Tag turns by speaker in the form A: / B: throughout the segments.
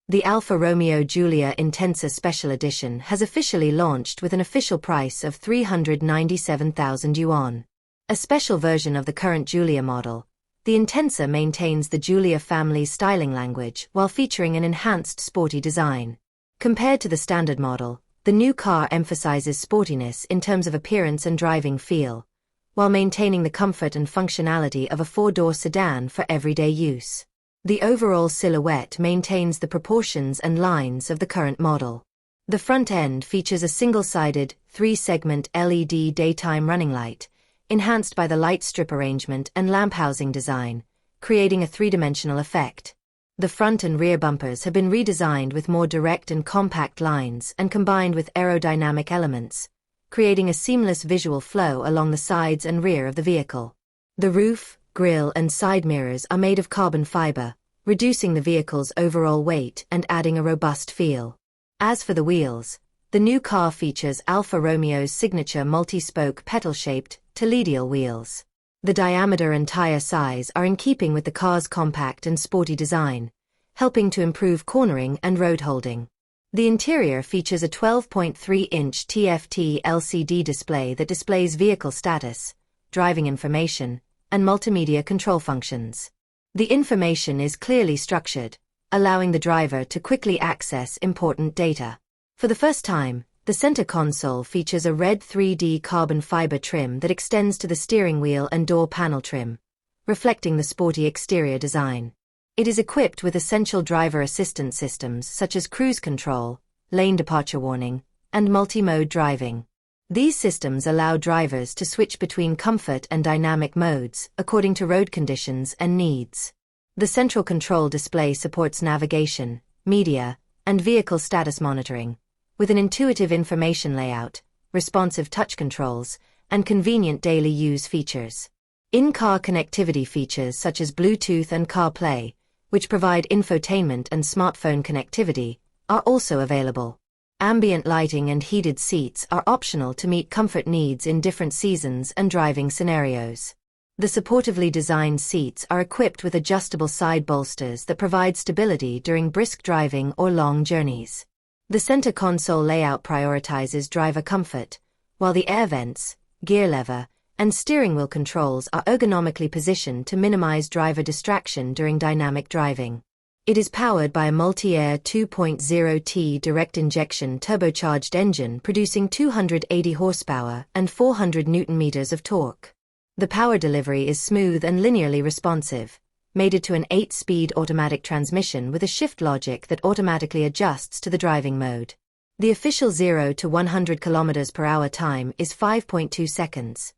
A: The Alfa Romeo Giulia Intensa Special Edition has officially launched with an official price of 397,000 yuan. A special version of the current Giulia model, the Intensa maintains the Giulia family's styling language while featuring an enhanced sporty design. Compared to the standard model, the new car emphasizes sportiness in terms of appearance and driving feel, while maintaining the comfort and functionality of a four-door sedan for everyday use. The overall silhouette maintains the proportions and lines of the current model. The front end features a single-sided, three-segment LED daytime running light, enhanced by the light strip arrangement and lamp housing design, creating a three-dimensional effect. The front and rear bumpers have been redesigned with more direct and compact lines and combined with aerodynamic elements, creating a seamless visual flow along the sides and rear of the vehicle. The roof, grille and side mirrors are made of carbon fiber, reducing the vehicle's overall weight and adding a robust feel. As for the wheels, the new car features Alfa Romeo's signature multi-spoke pedal-shaped Toledo wheels. The diameter and tire size are in keeping with the car's compact and sporty design, helping to improve cornering and road holding. The interior features a 12.3-inch TFT LCD display that displays vehicle status, driving information, and multimedia control functions. The information is clearly structured, allowing the driver to quickly access important data. For the first time, the center console features a red 3D carbon fiber trim that extends to the steering wheel and door panel trim, reflecting the sporty exterior design. It is equipped with essential driver assistance systems such as cruise control, lane departure warning, and multi-mode driving. These systems allow drivers to switch between comfort and dynamic modes according to road conditions and needs. The central control display supports navigation, media, and vehicle status monitoring, with an intuitive information layout, responsive touch controls, and convenient daily use features. In-car connectivity features such as Bluetooth and CarPlay, which provide infotainment and smartphone connectivity, are also available. Ambient lighting and heated seats are optional to meet comfort needs in different seasons and driving scenarios. The supportively designed seats are equipped with adjustable side bolsters that provide stability during brisk driving or long journeys. The center console layout prioritizes driver comfort, while the air vents, gear lever, and steering wheel controls are ergonomically positioned to minimize driver distraction during dynamic driving. It is powered by a multi-air 2.0T direct-injection turbocharged engine producing 280 horsepower and 400 Nm of torque. The power delivery is smooth and linearly responsive, mated to an 8-speed automatic transmission with a shift logic that automatically adjusts to the driving mode. The official 0 to 100 km/h time is 5.2 seconds.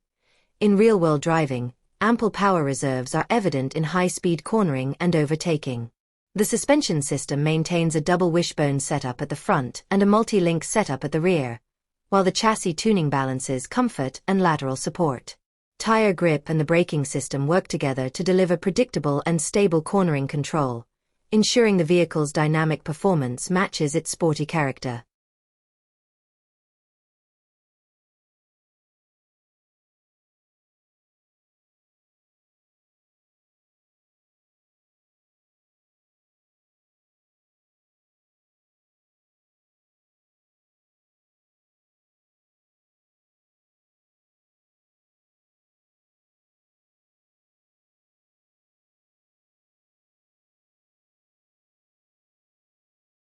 A: In real-world driving, ample power reserves are evident in high-speed cornering and overtaking. The suspension system maintains a double wishbone setup at the front and a multi-link setup at the rear, while the chassis tuning balances comfort and lateral support. Tire grip and the braking system work together to deliver predictable and stable cornering control, ensuring the vehicle's dynamic performance matches its sporty character.